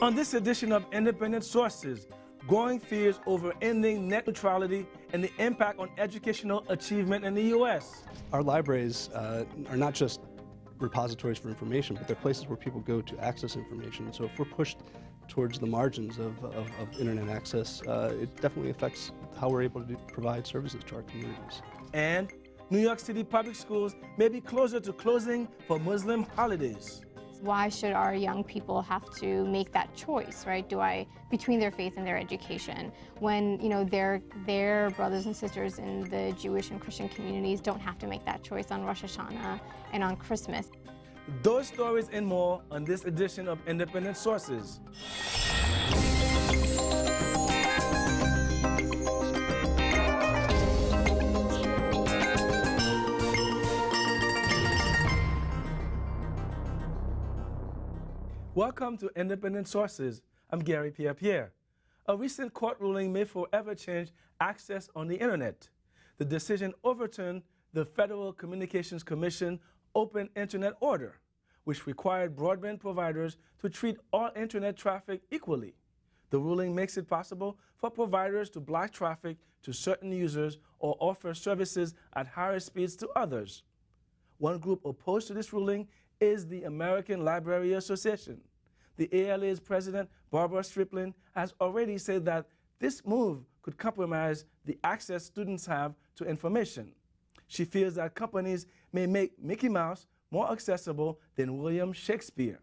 On this edition of Independent Sources, growing fears over ending net neutrality and the impact on educational achievement in the U.S. Our libraries are not just repositories for information, but they're places where people go to access information. So if we're pushed towards the margins of internet access, it definitely affects how we're able to provide services to our communities. And New York City public schools may be closer to closing for Muslim holidays. Why should our young people have to make that choice, right? Between their faith and their education, when their brothers and sisters in the Jewish and Christian communities don't have to make that choice on Rosh Hashanah and on Christmas. Those stories and more on this edition of Independent Sources. Welcome to Independent Sources. I'm Garry Pierre-Pierre. A recent court ruling may forever change access on the internet. The decision overturned the Federal Communications Commission Open Internet Order, which required broadband providers to treat all internet traffic equally. The ruling makes it possible for providers to block traffic to certain users or offer services at higher speeds to others. One group opposed to this ruling is the American Library Association. The ALA's president, Barbara Strickland, has already said that this move could compromise the access students have to information. She fears that companies may make Mickey Mouse more accessible than William Shakespeare.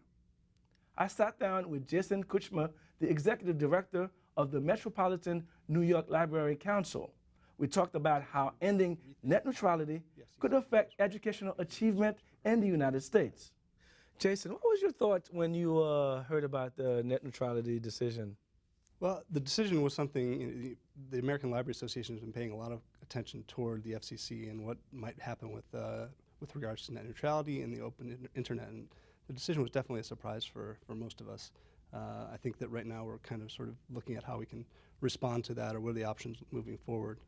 I sat down with Jason Kucsma, the executive director of the Metropolitan New York Library Council. We talked about how ending net neutrality could affect educational achievement in the United States. Jason, what was your thought when you heard about the net neutrality decision? Well, the decision was something, the American Library Association has been paying a lot of attention toward the FCC and what might happen with regards to net neutrality and the open internet. And the decision was definitely a surprise for most of us. I think that right now we're kind of sort of looking at how we can respond to that or what are the options moving forward.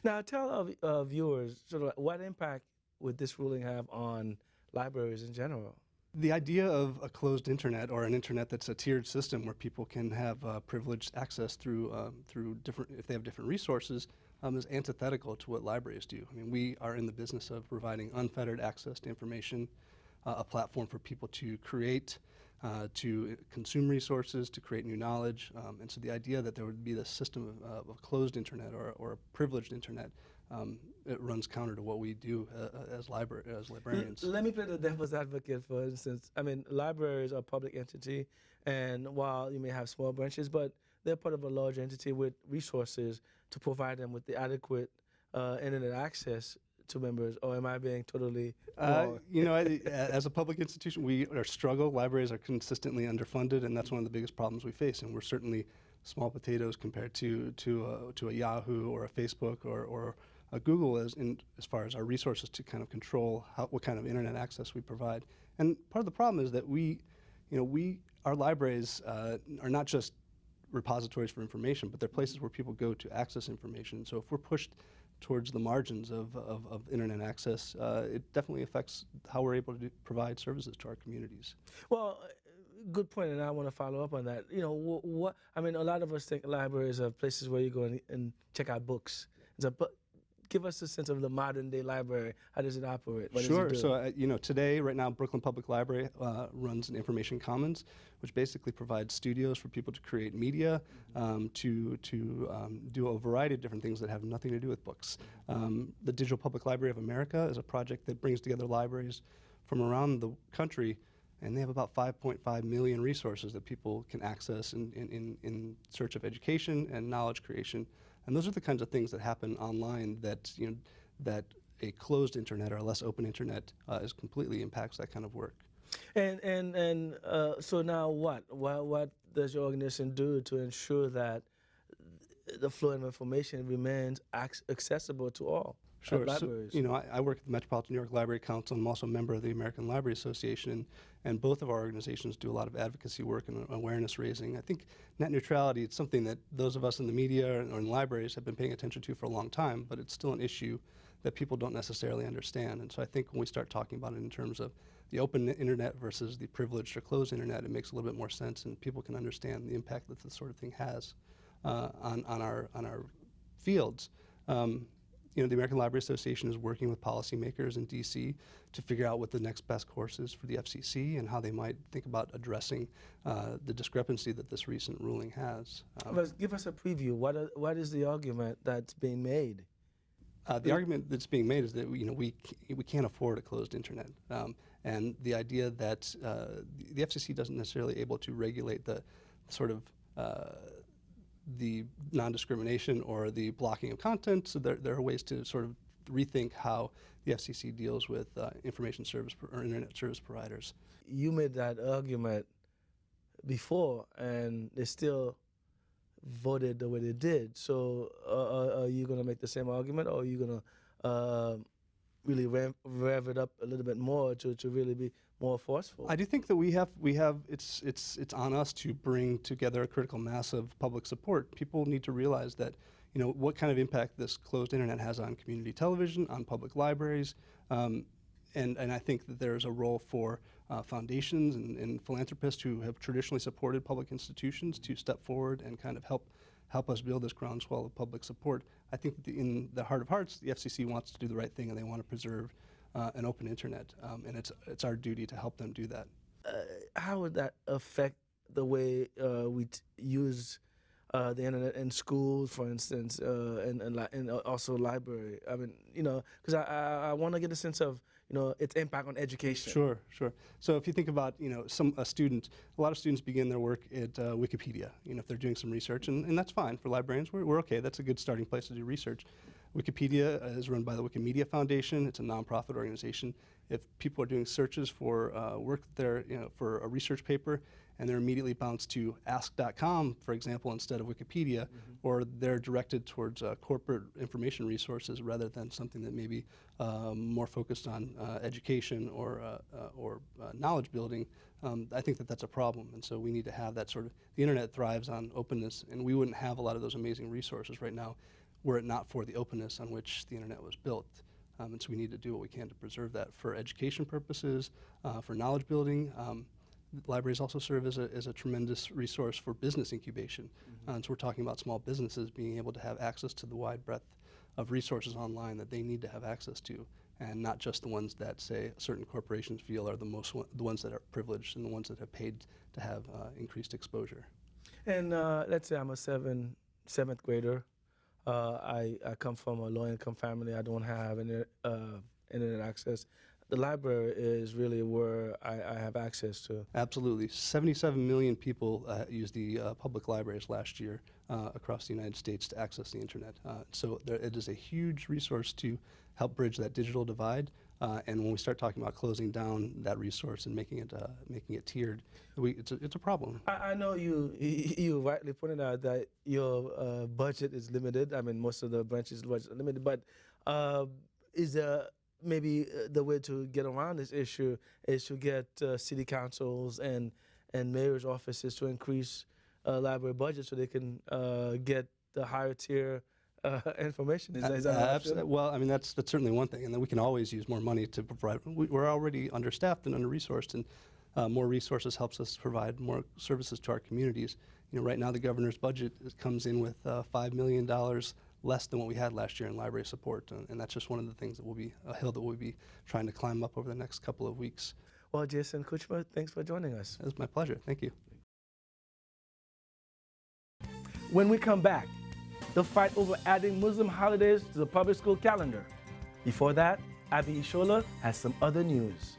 Now tell our viewers sort of what impact would this ruling have on libraries in general? The idea of a closed internet or an internet that's a tiered system where people can have privileged access through different, if they have different resources, is antithetical to what libraries do. I mean, we are in the business of providing unfettered access to information, a platform for people to create, to consume resources, to create new knowledge. And so the idea that there would be this system of a closed internet or a privileged internet, it runs counter to what we do as librarians. Let me play the devil's advocate, for instance. I mean, libraries are a public entity, and while you may have small branches, but they're part of a large entity with resources to provide them with the adequate internet access to members, or am I being totally wrong? As a public institution, we struggle. Libraries are consistently underfunded, and that's one of the biggest problems we face. And we're certainly small potatoes compared to a Yahoo or a Facebook or a Google as far as our resources to kind of control what kind of internet access we provide. And part of the problem is that our libraries are not just repositories for information, but they're places where people go to access information. So if we're pushed towards the margins of internet access, it definitely affects how we're able to provide services to our communities. Well, good point, and I want to follow up on that. I mean, a lot of us think libraries are places where you go and check out books. But give us a sense of the modern day library. How does it operate? What Sure. does it do? So, today, right now, Brooklyn Public Library runs an information commons, which basically provides studios for people to create media, to do a variety of different things that have nothing to do with books. The Digital Public Library of America is a project that brings together libraries from around the country, and they have about 5.5 million resources that people can access in search of education and knowledge creation. And those are the kinds of things that happen online that a closed internet or a less open internet completely impacts that kind of work. And so now what? What does your organization do to ensure that the flow of information remains accessible to all? Sure. Libraries. So, I work at the Metropolitan New York Library Council. I'm also a member of the American Library Association, and both of our organizations do a lot of advocacy work and awareness raising. I think net neutrality is something that those of us in the media or in libraries have been paying attention to for a long time, but it's still an issue that people don't necessarily understand. And so I think when we start talking about it in terms of the open internet versus the privileged or closed internet, it makes a little bit more sense, and people can understand the impact that this sort of thing has on our fields. The American Library Association is working with policymakers in D.C. to figure out what the next best course is for the FCC and how they might think about addressing the discrepancy that this recent ruling has. Give us a preview. What is the argument that's being made? The argument that's being made is that we can't afford a closed internet, and the idea that the FCC doesn't necessarily able to regulate the sort of the non-discrimination or the blocking of content. So there are ways to sort of rethink how the FCC deals with information service or internet service providers. You made that argument before, and they still voted the way they did. So are you going to make the same argument, or are you going to really rev it up a little bit more to really be more forceful? I do think that we have it's on us to bring together a critical mass of public support. People need to realize that what kind of impact this closed internet has on community television, on public libraries, and I think that there's a role for foundations and philanthropists who have traditionally supported public institutions to step forward and kind of help us build this groundswell of public support. I think that in the heart of hearts, the FCC wants to do the right thing, and they want to preserve an open internet, and it's our duty to help them do that. How would that affect the way we use the internet in schools, for instance, and also library? I mean, because I want to get a sense of its impact on education. Sure. So if you think about a lot of students begin their work at Wikipedia. If they're doing some research, and that's fine for librarians. We're okay. That's a good starting place to do research. Wikipedia is run by the Wikimedia Foundation. It's a nonprofit organization. If people are doing searches for work there, for a research paper, and they're immediately bounced to ask.com, for example, instead of Wikipedia, or they're directed towards corporate information resources rather than something that may be more focused on education or knowledge building, I think that that's a problem. And so we need to have that sort of, the internet thrives on openness, and we wouldn't have a lot of those amazing resources right now were it not for the openness on which the internet was built. And so we need to do what we can to preserve that for education purposes, for knowledge building. Libraries also serve as a tremendous resource for business incubation. And so we're talking about small businesses being able to have access to the wide breadth of resources online that they need to have access to, and not just the ones that, say, certain corporations feel are the ones that are privileged and the ones that have paid to have increased exposure. And let's say I'm a seventh grader. I come from a low-income family. I don't have internet access. The library is really where I have access to. Absolutely. 77 million people used the public libraries last year across the United States to access the internet. So it is a huge resource to help bridge that digital divide. And when we start talking about closing down that resource and making it tiered, it's a problem. I know you rightly pointed out that your budget is limited. I mean, most of the branches' budget are limited. But is there maybe the way to get around this issue is to get city councils and mayor's offices to increase library budget so they can get the higher tier information? Is that well, I mean, that's certainly one thing, and then we can always use more money to provide. We're already understaffed and under-resourced, and more resources helps us provide more services to our communities. Right now the governor's budget comes in with $5 million less than what we had last year in library support, and that's just one of the things that a hill that we'll be trying to climb up over the next couple of weeks. Well, Jason Kucsma, thanks for joining us. It was my pleasure. Thank you. When we come back, the fight over adding Muslim holidays to the public school calendar. Before that, Abby Ishola has some other news.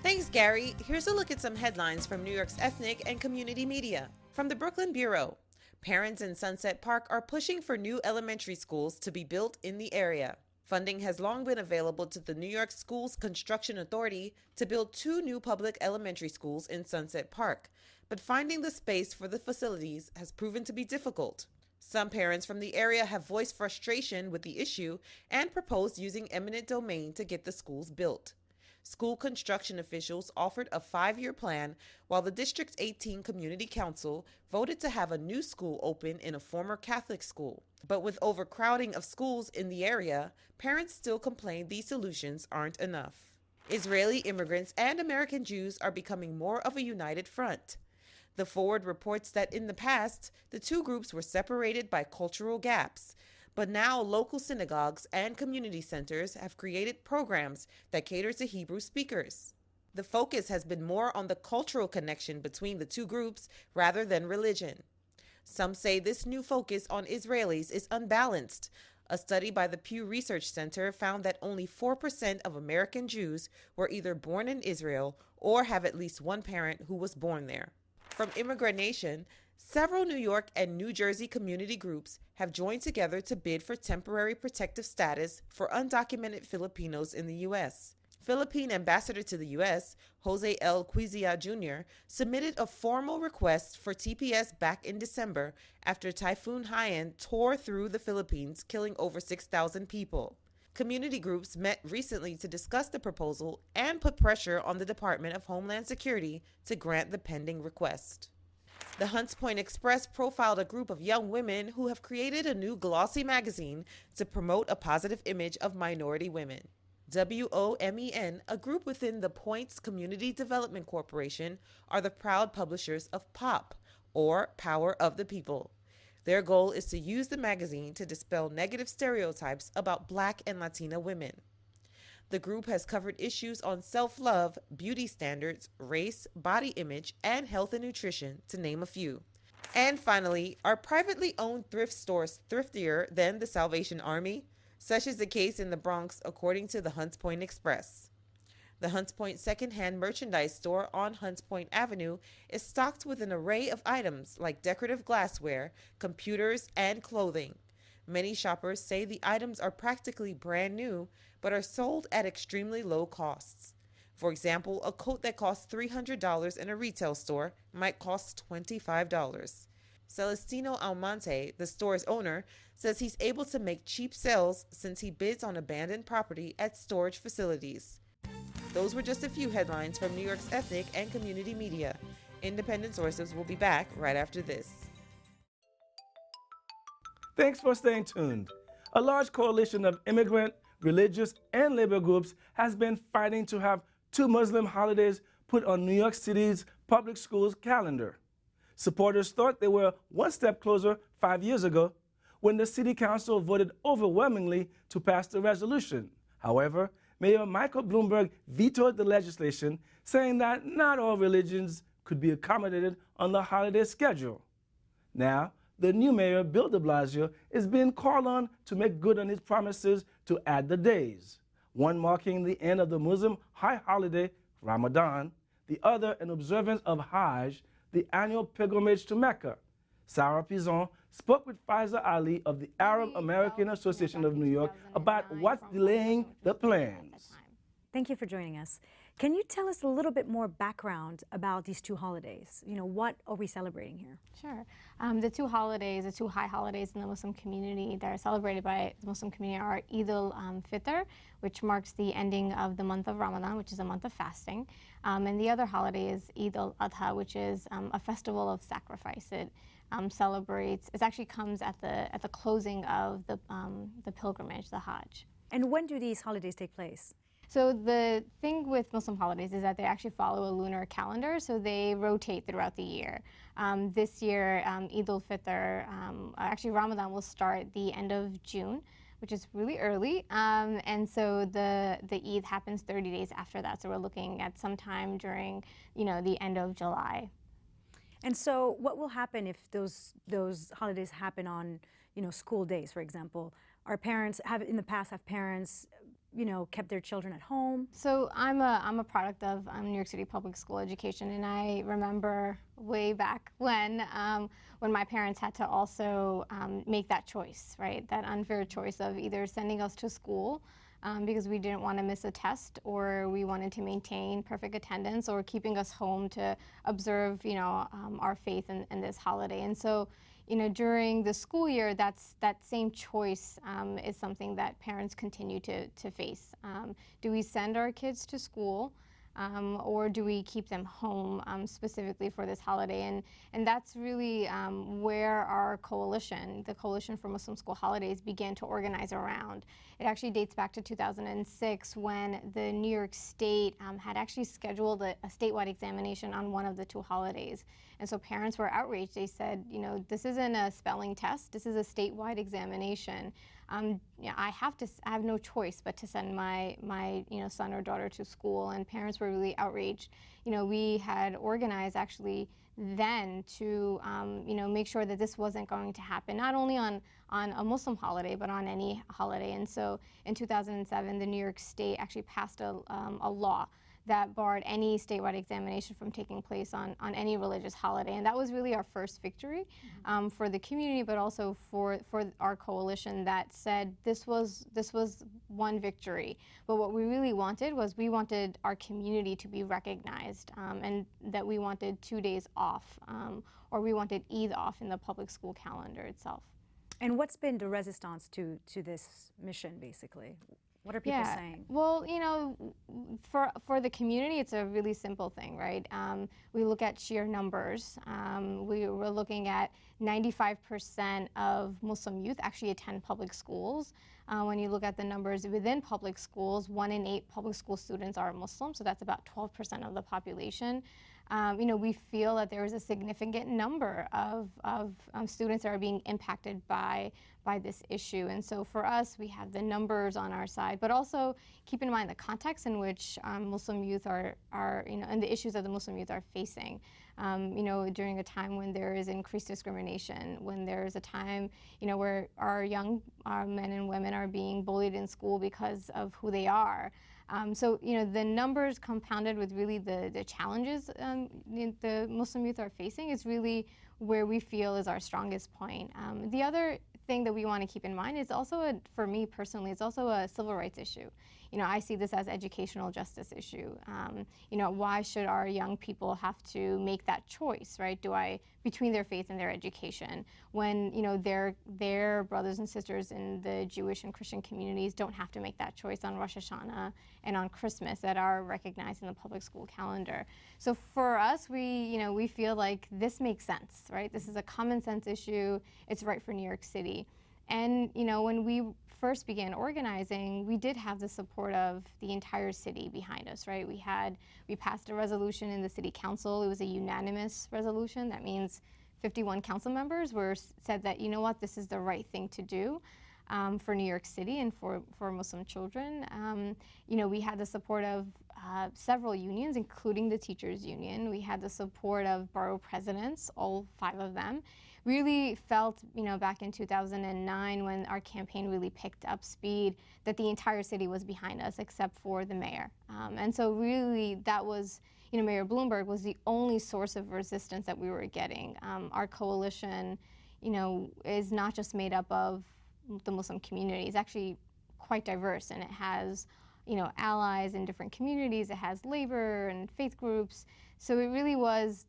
Thanks, Gary. Here's a look at some headlines from New York's ethnic and community media. From the Brooklyn Bureau, parents in Sunset Park are pushing for new elementary schools to be built in the area. Funding has long been available to the New York Schools Construction Authority to build 2 new public elementary schools in Sunset Park, but finding the space for the facilities has proven to be difficult. Some parents from the area have voiced frustration with the issue and proposed using eminent domain to get the schools built. School construction officials offered a 5-year plan, while the District 18 Community Council voted to have a new school open in a former Catholic school. But with overcrowding of schools in the area, parents still complain these solutions aren't enough. Israeli immigrants and American Jews are becoming more of a united front. The Forward reports that in the past, the two groups were separated by cultural gaps, but now local synagogues and community centers have created programs that cater to Hebrew speakers. The focus has been more on the cultural connection between the two groups rather than religion. Some say this new focus on Israelis is unbalanced. A study by the Pew Research Center found that only 4% of American Jews were either born in Israel or have at least one parent who was born there. From Immigrant Nation, several New York and New Jersey community groups have joined together to bid for temporary protective status for undocumented Filipinos in the U.S. Philippine ambassador to the U.S., Jose L. Quizia Jr., submitted a formal request for TPS back in December after Typhoon Haiyan tore through the Philippines, killing over 6,000 people. Community groups met recently to discuss the proposal and put pressure on the Department of Homeland Security to grant the pending request. The Hunts Point Express profiled a group of young women who have created a new glossy magazine to promote a positive image of minority women. WOMEN, a group within the Points Community Development Corporation, are the proud publishers of POP, or Power of the People. Their goal is to use the magazine to dispel negative stereotypes about Black and Latina women. The group has covered issues on self-love, beauty standards, race, body image, and health and nutrition, to name a few. And finally, are privately owned thrift stores thriftier than the Salvation Army? Such is the case in the Bronx, according to the Hunts Point Express. The Hunts Point secondhand merchandise store on Hunts Point Avenue is stocked with an array of items like decorative glassware, computers, and clothing. Many shoppers say the items are practically brand new, but are sold at extremely low costs. For example, a coat that costs $300 in a retail store might cost $25. Celestino Almonte, the store's owner, says he's able to make cheap sales since he bids on abandoned property at storage facilities. Those were just a few headlines from New York's ethnic and community media. Independent sources will be back right after this. Thanks for staying tuned. A large coalition of immigrant, religious, and labor groups has been fighting to have 2 Muslim holidays put on New York City's public schools calendar. Supporters thought they were one step closer 5 years ago when the City Council voted overwhelmingly to pass the resolution. However, Mayor Michael Bloomberg vetoed the legislation, saying that not all religions could be accommodated on the holiday schedule. Now, the new mayor, Bill de Blasio, is being called on to make good on his promises to add the days, one marking the end of the Muslim high holiday, Ramadan, the other an observance of Hajj, the annual pilgrimage to Mecca. Sarah Pizon spoke with Faiza Ali of the Arab American Association of New York about what's delaying the plans. Thank you for joining us. Can you tell us a little bit more background about these 2 holidays? You know, what are we celebrating here? Sure. The 2 holidays, the 2 high holidays in the Muslim community that are celebrated by the Muslim community are Eid al-Fitr, which marks the ending of the month of Ramadan, which is a month of fasting. And the other holiday is Eid al-Adha, which is a festival of sacrifice. It celebrates, it actually comes at the closing of the pilgrimage, the Hajj. And when do these holidays take place? So the thing with Muslim holidays is that they actually follow a lunar calendar, so they rotate throughout the year. This year, Eid al-Fitr, actually Ramadan will start the end of June, which is really early, and so the Eid happens 30 days after that. So we're looking at sometime during, the end of July. And so what will happen if those holidays happen on, school days, for example? Our parents in the past have parents kept their children at home? So I'm a product of New York City public school education, and I remember way back when my parents had to also make that choice, right? That unfair choice of either sending us to school because we didn't want to miss a test, or we wanted to maintain perfect attendance, or keeping us home to observe, our faith in this holiday. And so, during the school year, that same choice is something that parents continue to face. Do we send our kids to school or do we keep them home specifically for this holiday? And that's really where our coalition, the Coalition for Muslim School Holidays, began to organize around. It actually dates back to 2006 when the New York State had actually scheduled a statewide examination on one of the two holidays. And so parents were outraged. They said, you know, this isn't a spelling test, this is a statewide examination. I have no choice but to send my son or daughter to school, and parents were really outraged. You know, we had organized actually then to make sure that this wasn't going to happen, not only on a Muslim holiday, but on any holiday. And so in 2007, the New York State actually passed a law that barred any statewide examination from taking place on any religious holiday. And that was really our first victory for the community, but also for our coalition, that said this was one victory. But what we really wanted was we wanted our community to be recognized, and that we wanted 2 days off, or we wanted Eid off in the public school calendar itself. And what's been the resistance to this mission, basically? What are people saying? Well, you know, for the community, it's a really simple thing, right? We look at sheer numbers. We're looking at 95% of Muslim youth actually attend public schools. When you look at the numbers within public schools, 1 in 8 public school students are Muslim, so that's about 12% of the population. You know, we feel that there is a significant number of students that are being impacted by this issue. And so for us, we have the numbers on our side, but also keep in mind the context in which Muslim youth are, and the issues that the Muslim youth are facing. You know, during a time when there is increased discrimination, when there is a time, you know, where our young men and women are being bullied in school because of who they are. So, you know, the numbers compounded with really the challenges the Muslim youth are facing is really where we feel is our strongest point. The other thing that we want to keep in mind is also, for me personally, it's also a civil rights issue. You know, I see this as educational justice issue. You know, why should our young people have to make that choice, right? Between their faith and their education, when, you know, their brothers and sisters in the Jewish and Christian communities don't have to make that choice on Rosh Hashanah and on Christmas that are recognized in the public school calendar. So for us, we feel like this makes sense, right? This is a common sense issue. It's right for New York City. And, you know, when we first began organizing, we did have the support of the entire city behind us, right? We passed a resolution in the city council. It was a unanimous resolution. That means 51 council members said that, you know what, this is the right thing to do for New York City and for Muslim children. You know, we had the support of several unions, including the teachers union. We had the support of borough presidents, all 5 of them. Really felt, you know, back in 2009 when our campaign really picked up speed, that the entire city was behind us except for the mayor. And so really that was, you know, Mayor Bloomberg was the only source of resistance that we were getting. Our coalition, you know, is not just made up of the Muslim community. It's actually quite diverse, and it has, you know, allies in different communities. It has labor and faith groups. So it really was,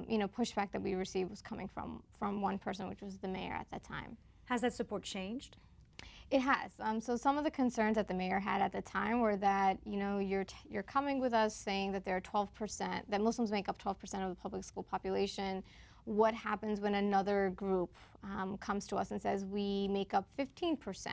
you know, pushback that we received was coming from one person, which was the mayor at that time. Has that support changed? It has. So some of the concerns that the mayor had at the time were that, you know, you're coming with us saying that there are 12%, that Muslims make up 12% of the public school population. What happens when another group comes to us and says we make up 15%?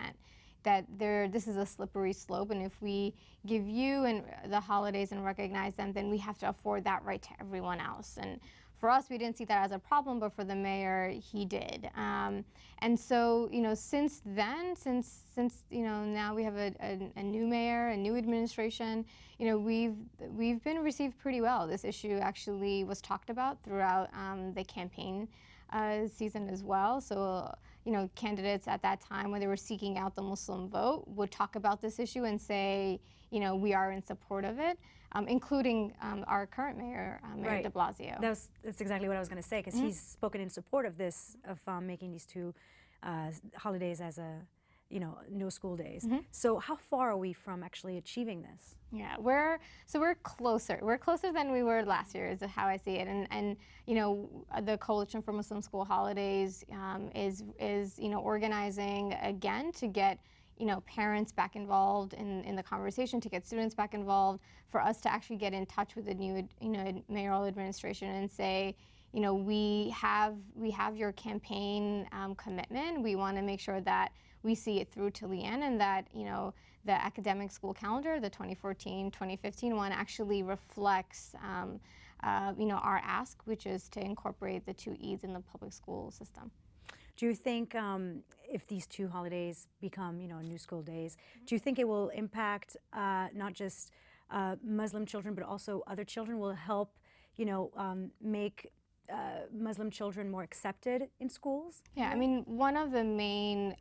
That this is a slippery slope, and if we give you and the holidays and recognize them, then we have to afford that right to everyone else. And for us, we didn't see that as a problem, but for the mayor, he did. And so, you know, since then, since you know, now we have a new mayor, a new administration, you know, we've been received pretty well. This issue actually was talked about throughout the campaign season as well. So, you know, candidates at that time, when they were seeking out the Muslim vote, would talk about this issue and say, you know, we are in support of it, including our current mayor, Mayor de Blasio. That's exactly what I was going to say, because he's spoken in support of this, of making these 2 holidays as you know, no school days. So how far are we from actually achieving this? Yeah, we're closer. We're closer than we were last year, is how I see it. And you know, the Coalition for Muslim School Holidays is you know, organizing again to get, parents back involved in the conversation, to get students back involved, for us to actually get in touch with the new mayoral administration and say, we have your campaign commitment. We want to make sure that we see it through to the end, and that the academic school calendar, the 2014-2015 one, actually reflects our ask, which is to incorporate the 2 Eids in the public school system. Do you think if these 2 holidays become, new school days, do you think it will impact not just Muslim children, but also other children? Will it help, make Muslim children more accepted in schools? Yeah, I mean, one of the main,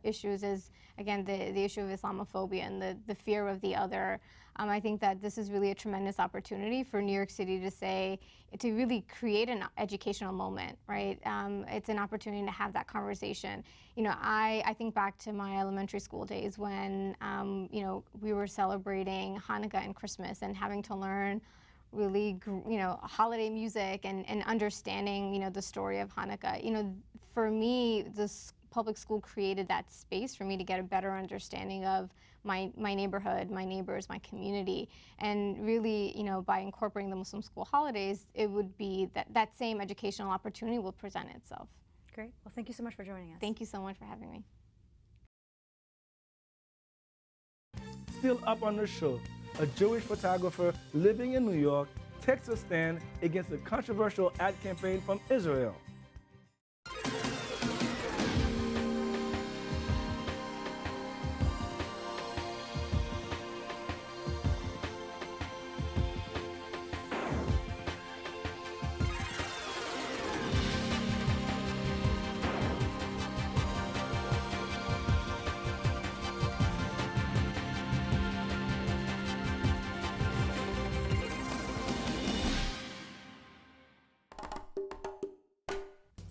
issues is, again, the issue of Islamophobia and the fear of the other. I think that this is really a tremendous opportunity for New York City to really create an educational moment, right? It's an opportunity to have that conversation. I think back to my elementary school days when, we were celebrating Hanukkah and Christmas and having to learn really, holiday music and understanding, the story of Hanukkah. For me, this public school created that space for me to get a better understanding of my neighborhood, my neighbors, my community. And really, by incorporating the Muslim school holidays, it would be that same educational opportunity will present itself. Great. Well, thank you so much for joining us. Thank you so much for having me. Still up on the show, a Jewish photographer living in New York takes a stand against the controversial ad campaign from Israel.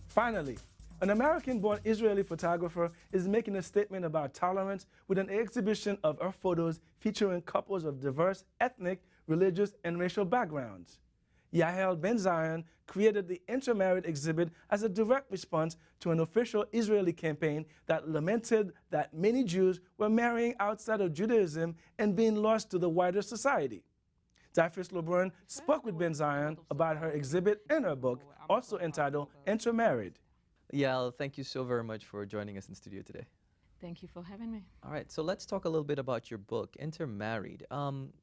Finally, an American-born Israeli photographer is making a statement about tolerance with an exhibition of her photos featuring couples of diverse ethnic, religious, and racial backgrounds. Yael Ben Zion created the Intermarried exhibit as a direct response to an official Israeli campaign that lamented that many Jews were marrying outside of Judaism and being lost to the wider society. Zyphus Lebrun spoke with Ben Zion about her exhibit and her book, also entitled Intermarried. Yael, thank you so very much for joining us in studio today. Thank you for having me. All right, so let's talk a little bit about your book, Intermarried.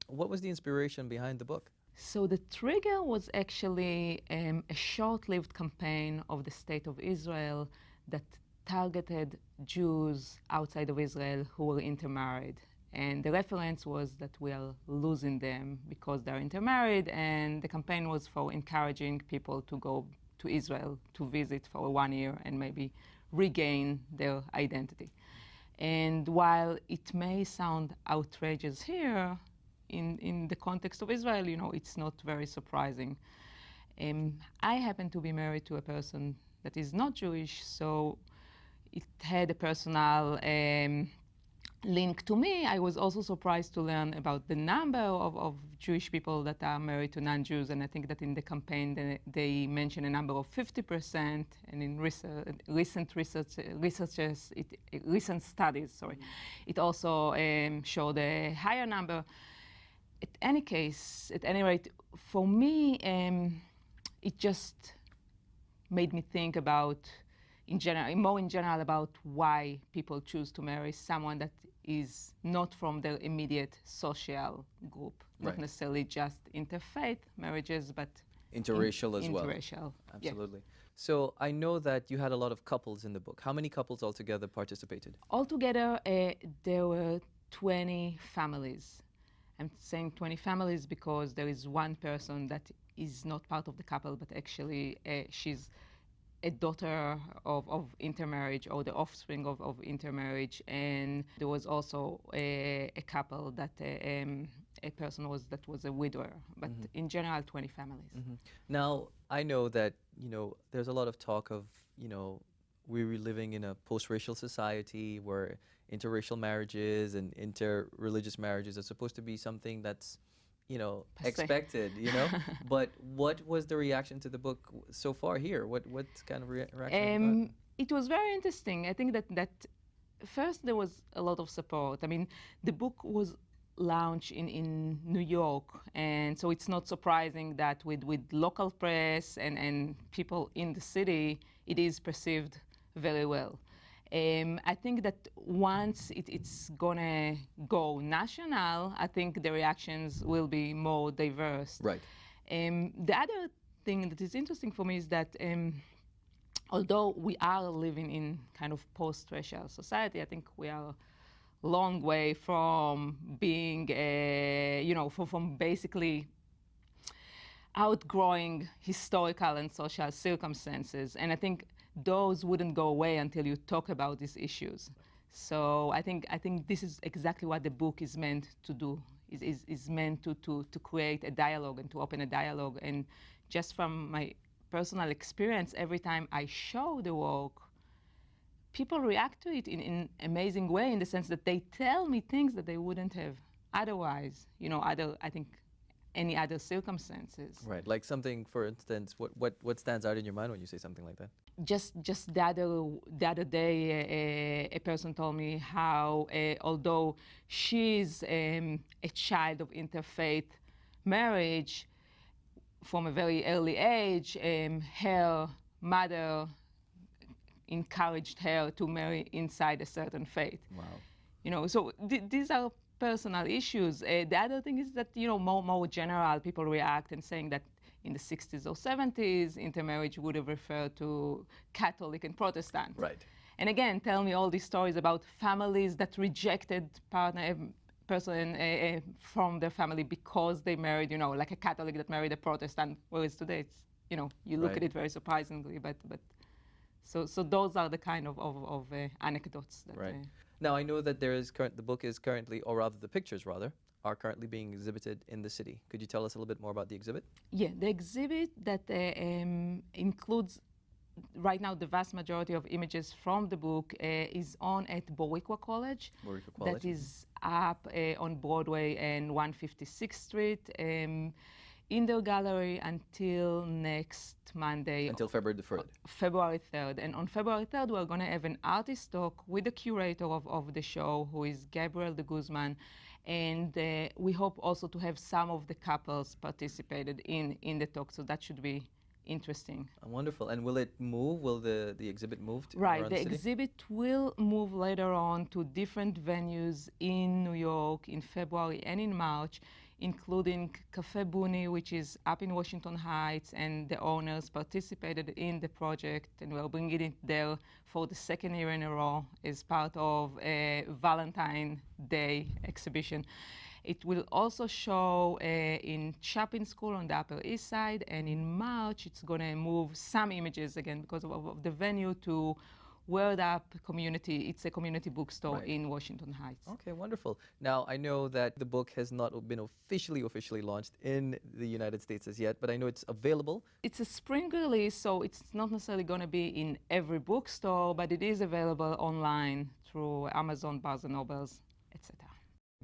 What was the inspiration behind the book? So the trigger was actually a short-lived campaign of the State of Israel that targeted Jews outside of Israel who were intermarried. And the reference was that we are losing them because they're intermarried, and the campaign was for encouraging people to go to Israel to visit for 1 year and maybe regain their identity. And while it may sound outrageous here, in the context of Israel, it's not very surprising. I happen to be married to a person that is not Jewish, so it had a personal link to me. I was also surprised to learn about the number of Jewish people that are married to non-Jews, and I think that in the campaign they mention a number of 50%, and in recent studies, it also showed a higher number. At any rate, for me, it just made me think about, more in general, about why people choose to marry someone that is not from their immediate social group, not necessarily just interfaith marriages, but interracial as well. Interracial, absolutely. Yeah. So I know that you had a lot of couples in the book. How many couples altogether participated? Altogether, there were 20 families. I'm saying 20 families because there is one person that is not part of the couple, but actually she's a daughter of intermarriage, or the offspring of intermarriage. And there was also a couple that a person that was a widower, but in general 20 families. Now, I know that there's a lot of talk of we're living in a post-racial society where interracial marriages and interreligious marriages are supposed to be something that's expected, But what was the reaction to the book so far here? What kind of reaction? It was very interesting. I think that first there was a lot of support. I mean, the book was launched in New York, and so it's not surprising that with local press and people in the city, it is perceived very well. I think that once it's gonna go national, I think the reactions will be more diverse. Right. The other thing that is interesting for me is that although we are living in kind of post-racial society, I think we are a long way from being, from basically outgrowing historical and social circumstances. And I think those wouldn't go away until you talk about these issues. So I think this is exactly what the book is meant to do. Is meant to create a dialogue and to open a dialogue. And just from my personal experience, every time I show the work, people react to it in an amazing way, in the sense that they tell me things that they wouldn't have otherwise, any other circumstances. Right. Like something, for instance, what stands out in your mind when you say something like that? Just the other day, a person told me how, although she's a child of interfaith marriage, from a very early age, her mother encouraged her to marry inside a certain faith. Wow. So these are personal issues. The other thing is that, more general, people react and saying that in the 60s or 70s, intermarriage would have referred to Catholic and Protestant. Right. And again, tell me all these stories about families that rejected person from their family because they married, like a Catholic that married a Protestant, whereas today it's, you look Right. at it very surprisingly, but so those are the kind of anecdotes that. Right. Now, I know that the book is currently, or rather the pictures rather, are currently being exhibited in the city. Could you tell us a little bit more about the exhibit? Yeah, the exhibit that includes right now the vast majority of images from the book is on at Boricua College. Boricua College. That is up on Broadway and 156th Street. In the gallery until next Monday. Until February the 3rd. February 3rd. And on February 3rd, we're going to have an artist talk with the curator of the show, who is Gabriel de Guzman. And we hope also to have some of the couples participated in the talk. So that should be interesting. Wonderful. And will it move? Will the exhibit move Right. around The the city? exhibit will move later on to different venues in New York in February and in March, including Cafe Buni, which is up in Washington Heights, and the owners participated in the project, and we're bringing it there for the second year in a row as part of a Valentine Day exhibition. It will also show in Chapin School on the Upper East Side, and in March it's going to move some images again because of the venue to Word Up Community. It's a community bookstore Right. in Washington Heights. Okay, wonderful. Now, I know that the book has not been officially launched in the United States as yet, but I know it's available. It's a spring release, so it's not necessarily going to be in every bookstore, but it is available online through Amazon, Barnes & Nobles, etc.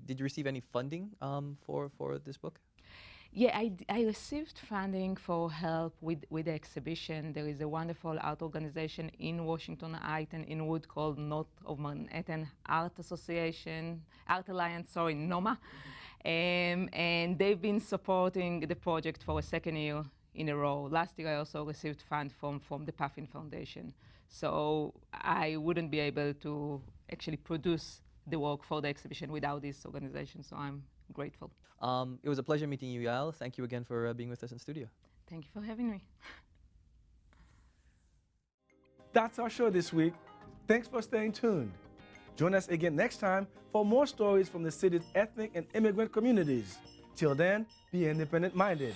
Did you receive any funding for this book? Yeah, I received funding for help with the exhibition. There is a wonderful art organization in Washington Heights and Inwood called North of Manhattan Art Alliance, NOMA. And they've been supporting the project for a second year in a row. Last year I also received funds from the Puffin Foundation. So I wouldn't be able to actually produce the work for the exhibition without this organization, so I'm grateful. It was a pleasure meeting you, Yael. Thank you again for being with us in studio. Thank you for having me. That's our show this week. Thanks for staying tuned. Join us again next time for more stories from the city's ethnic and immigrant communities. Till then, be independent-minded.